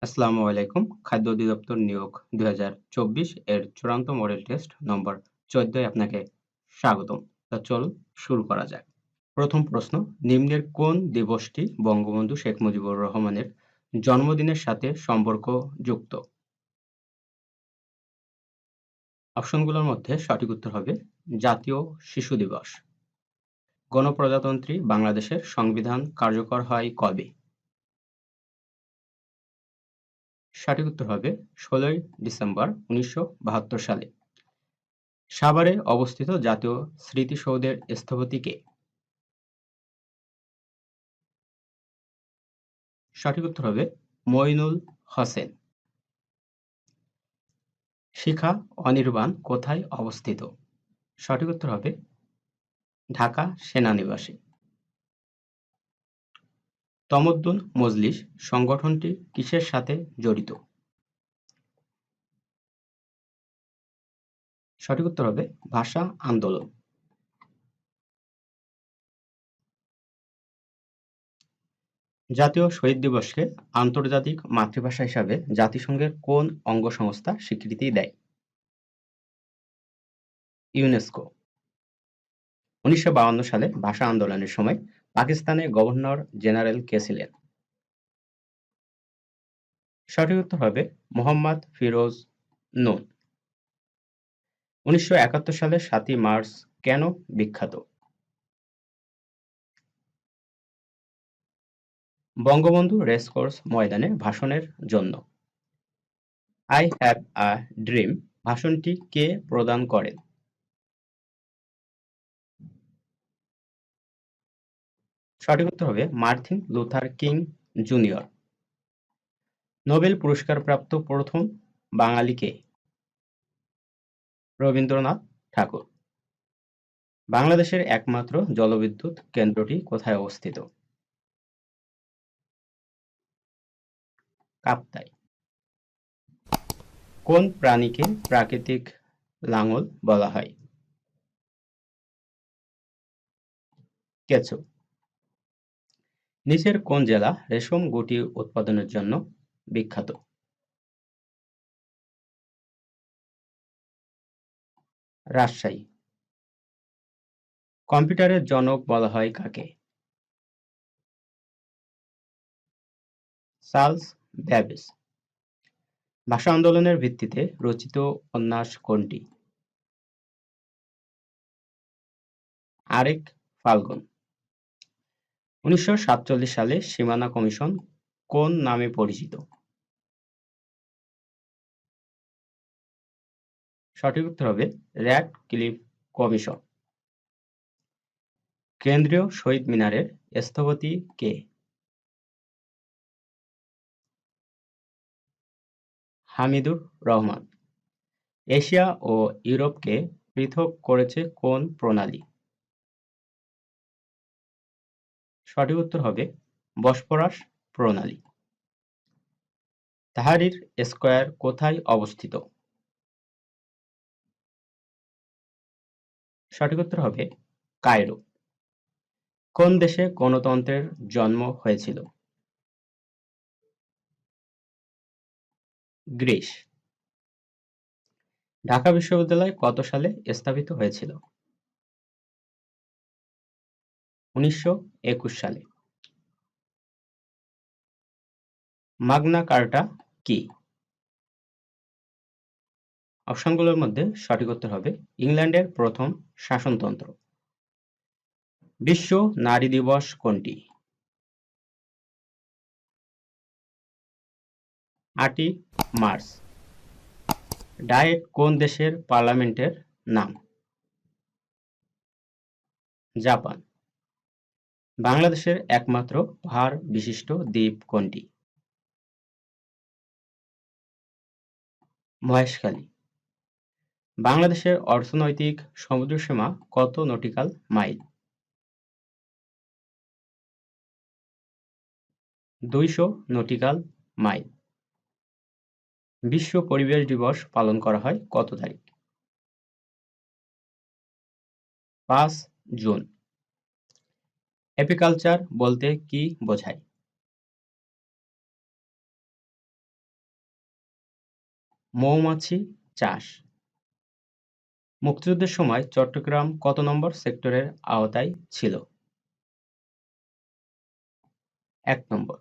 আসসালামু আলাইকুম। খাদ্য অধিদপ্তর নিয়োগ ২০২৪ এর চূড়ান্ত মডেল টেস্ট নম্বর ১৪ এ আপনাকে স্বাগতম। চলুন শুরু করা যাক। প্রথম প্রশ্ন, নিম্নের কোন দিবসটি বঙ্গবন্ধু শেখ মুজিবুর রহমানের জন্মদিনের সাথে সম্পর্কযুক্ত? অপশনগুলোর মধ্যে সঠিক উত্তর হবে জাতীয় শিশু দিবস। গণপ্রজাতন্ত্রী বাংলাদেশের সংবিধান কার্যকর হয় কবে? সঠিক উত্তর হবে ১৬ই ডিসেম্বর ১৯৭২ সালে। সাভারে অবস্থিত জাতীয় স্মৃতিসৌধের স্থপতি কে? সঠিক উত্তর হবে মঈনুল হোসেন। শিখা অনির্বাণ কোথায় অবস্থিত? সঠিক উত্তর হবে ঢাকা সেনানিবাসে। তমদ্দুন মজলিস সংগঠনটি কিসের সাথে জড়িত? সঠিক উত্তর হবে ভাষা আন্দোলন। জাতীয় শহীদ দিবসকে আন্তর্জাতিক মাতৃভাষা হিসাবে জাতিসংঘের কোন অঙ্গ সংস্থা স্বীকৃতি দেয়? ইউনেস্কো। ১৯৫২ সালে ভাষা আন্দোলনের সময় পাকিস্তানে গভর্নর জেনারেল কে ছিলেন? সঠিক উত্তর হবে মোহাম্মদ ফিরোজ নুন। ১৯৭১ সালে ৭ই মার্চ কেন বিখ্যাত? বঙ্গবন্ধু রেসকোর্স ময়দানে ভাষণের জন্য। আই হ্যাভ আ ড্রিম ভাষণটি কে প্রদান করেন? সঠিক উত্তর হবে Martin Luther king junior. Nobel পুরস্কারপ্রাপ্ত প্রথম বাঙালি কে? রবীন্দ্রনাথ ঠাকুর। বাংলাদেশের একমাত্র জলবিদ্যুৎ কেন্দ্রটি কোথায় অবস্থিত? কাপ্তাই। কোন প্রাণীকে প্রাকৃতিক লাঙল বলা হয়? কেঁচো। নিচের কোন জেলা রেশম গুটি উৎপাদনের জন্য বিখ্যাত? রাজশাহী। কম্পিউটারের জনক বলা হয় কাকে? Charles Babbage. ভাষা আন্দোলনের ভিত্তিতে রচিত উপন্যাস কোনটি? আরেক ফাল্গুন। ১৯৪৭ সালে সীমানা কমিশন কোন নামে পরিচিত? সঠিক উত্তর হবে র্যাড ক্লিফ কমিশন। কেন্দ্রীয় শহীদ মিনারের স্থপতি কে? হামিদুর রহমান। এশিয়া ও ইউরোপকে পৃথক করেছে কোন প্রণালী? সঠিক উত্তর হবে বসপরাস প্রণালী। তাহরির স্কয়ার কোথায় অবস্থিত? সঠিক উত্তর হবে কায়রো। কোন দেশে গণতন্ত্রের জন্ম হয়েছিল? গ্রিস। ঢাকা বিশ্ববিদ্যালয় কত সালে স্থাপিত হয়েছিল? ১৯২১ সালে। মাগনা কার্টা কি? অপশনগুলোর মধ্যে সঠিক উত্তর হবে ইংল্যান্ডের প্রথম শাসনতন্ত্র। বিশ্ব নারী দিবস কোনটি? ৮ই মার্চ। ডায়েট কোন দেশের পার্লামেন্টের নাম? জাপান। বাংলাদেশের একমাত্র পাহাড় বিশিষ্ট দ্বীপ কোনটি? মহেশখালী। বাংলাদেশের অর্থনৈতিক সমুদ্রসীমা কত নটিক্যাল মাইল? ২০০ nautical mile. বিশ্ব পরিবেশ দিবস পালন করা হয় কত তারিখ? ৫ জুন। এপিকালচার বলতে কি বোঝায়? মৌমাছি চাষ। মুক্তিযুদ্ধের সময় চট্টগ্রাম কত নম্বর সেক্টরের আওতায় ছিল? ১ নম্বর।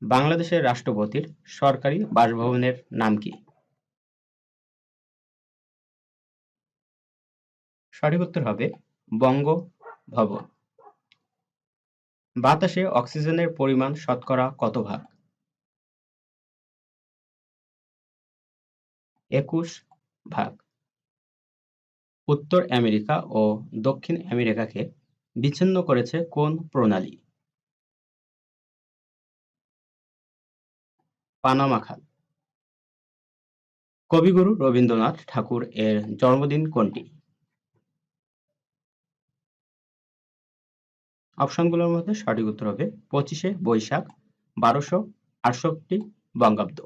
বাংলাদেশের রাষ্ট্রপতির সরকারি বাসভবনের নাম কি? সঠিক উত্তর হবে বঙ্গভবন। বাতাসে অক্সিজেনের পরিমাণ শতকরা কত ভাগ? ২১ ভাগ। উত্তর আমেরিকা ও দক্ষিণ আমেরিকাকে বিচ্ছিন্ন করেছে কোন প্রণালী? পানামা খাল। কবিগুরু রবীন্দ্রনাথ ঠাকুর এর জন্মদিন কোনটি? অপশনগুলোর মধ্যে সঠিক উত্তর হবে 25শে বৈশাখ 1268 বঙ্গাব্দ।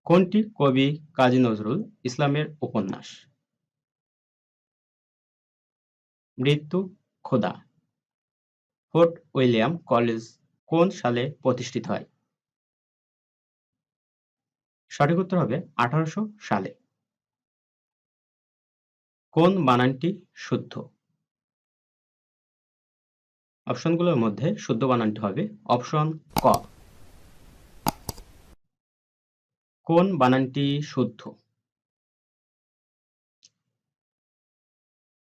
কোনটি কবি কাজী নজরুল ইসলামের উপন্যাস? মৃত্যু খোদা। ফোর্ট উইলিয়াম কলেজ কোন সালে প্রতিষ্ঠিত হয়? সঠিক উত্তর হবে 1800 সালে। কোন বানানটি শুদ্ধ? অপশনগুলোর মধ্যে শুদ্ধ বানানটি হবে অপশন ক। কোন বানানটি শুদ্ধ?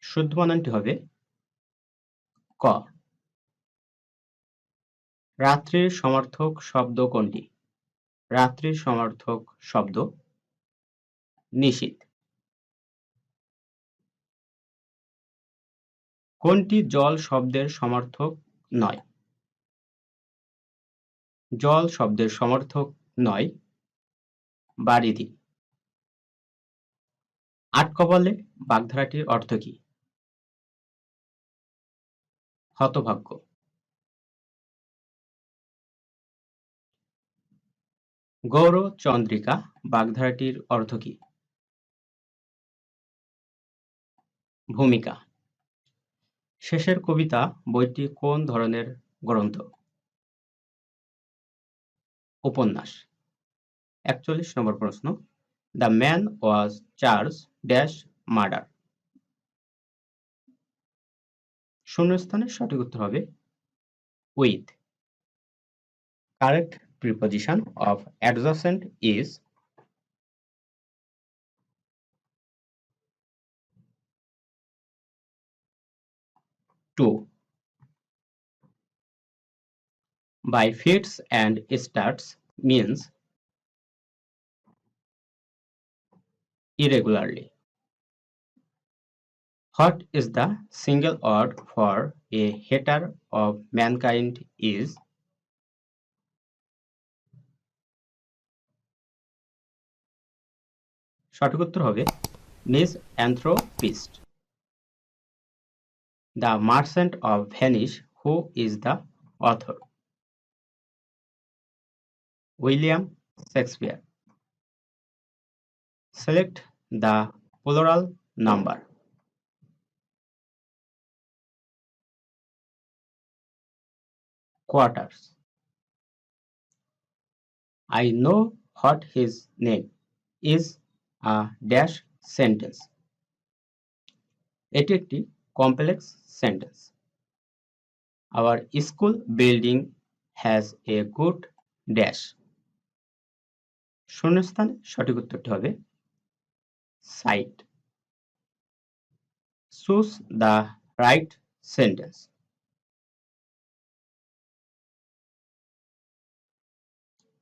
শুদ্ধ বানানটি হবে ক। রাত্রির সমার্থক শব্দ কোনটি? রাত্রির সমার্থক শব্দ নিশীথ। কোনটি জল শব্দের সমার্থক নয়? জল শব্দের সমার্থক নয় বারিধি। আটকপালে বাগধারাটির অর্থ কি? হতভাগ্য। গৌরচন্দ্রিকা বাগধারাটির অর্থ কি? ভূমিকা। শেষের কবিতা বইটি কোন ধরনের গ্রন্থ? উপন্যাস। 41 নম্বর প্রশ্ন। The man was charge dash murder. শূন্যস্থানের সঠিক উত্তর হবে with. Correct preposition of adjacent is to. By fits and starts means irregularly. What is the single word for a hater of mankind is? সঠিক উত্তর হবে মিসঅ্যানথ্রোপিস্ট। The Merchant of Venice, who is the author? William Shakespeare. Select the plural number. Quarters. I know what his name is a dash sentence. এটি একটি complex sentence. Our school building has a good dash. শূন্যস্থানে সঠিক উত্তরটি হবে site. Choose the right sentence.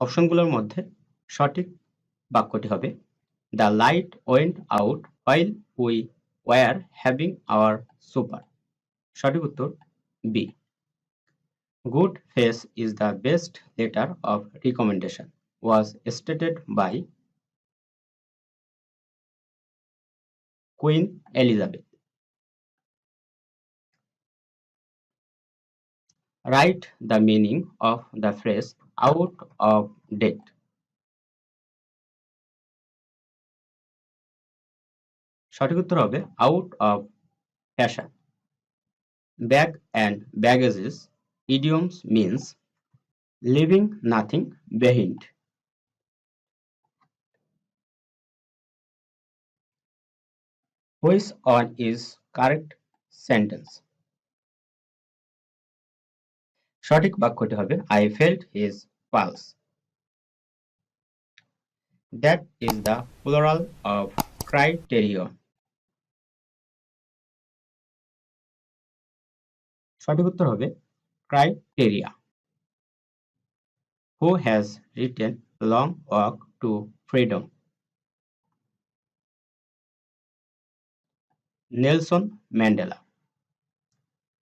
অপশনগুলোর মধ্যে সঠিক বাক্যটি হবে The light went out while we were having our supper. সঠিক উত্তর B. Good face is the best letter of recommendation was stated by Queen Elizabeth. Write the meaning of the phrase out of date. সঠিক উত্তর হবে out of fashion. Bag and baggages idioms means living nothing behind. Which one is correct sentence? সঠিক বাক্যটি হবে I felt his pulse. That is the plural of criterion. সঠিক উত্তর হবে criteria. Who has written Long Walk to Freedom? Nelson Mandela.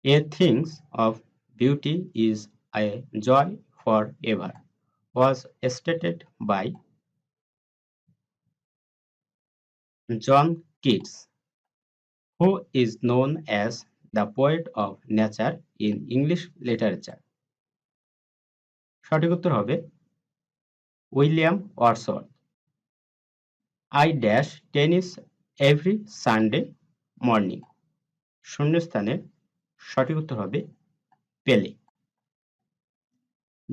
A things of beauty is a joy forever was stated by John Keats, who is known as the poet of nature in English literature. সঠিক উত্তর হবে William Wordsworth. I dash tennis every Sunday morning. শূন্যস্থানে সঠিক উত্তর হবে পেলে।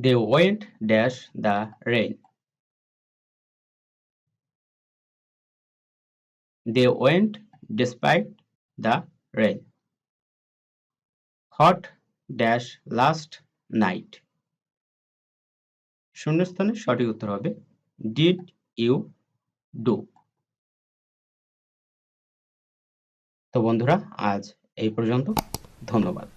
They went dash the rain. They went despite the rain. Hot dash last night. শূন্যস্থানে সঠিক উত্তর হবে did you do. তো বন্ধুরা আজ এই পর্যন্ত, ধন্যবাদ।